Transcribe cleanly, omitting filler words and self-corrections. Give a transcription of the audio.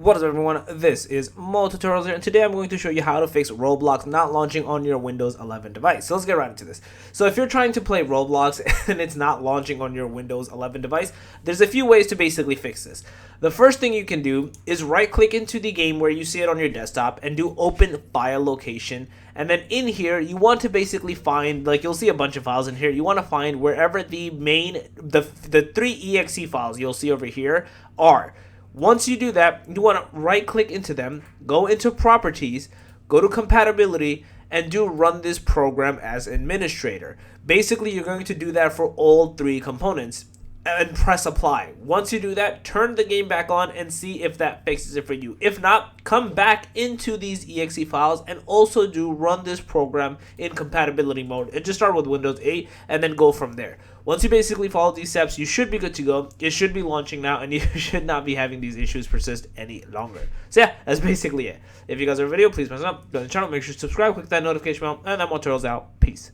What is up, everyone? This is Mo Tutorials here, and today I'm going to show you how to fix Roblox not launching on your Windows 11 device. So let's get right into this. So if you're trying to play Roblox and it's not launching on your Windows 11 device, there's a few ways to basically fix this. The first thing you can do is right click into the game where you see it on your desktop and do open file location. And then in here, you want to basically find, like, you'll see a bunch of files in here. You want to find wherever the three exe files you'll see over here are. Once you do that, you want to right click into them, go into properties, go to compatibility, and do run this program as administrator. Basically, you're going to do that for all three components and press apply. Once you do that, turn the game back on and see if that fixes it for you. If not, come back into these exe files and also do run this program in compatibility mode, and just start with Windows 8 and then go from there. Once you basically follow these steps, you should be good to go. It should be launching now, and you should not be having these issues persist any longer. So yeah, that's basically it. If you guys have a video, please press it up, go to the channel, make sure to subscribe, click that notification bell, and then more tutorials out. Peace.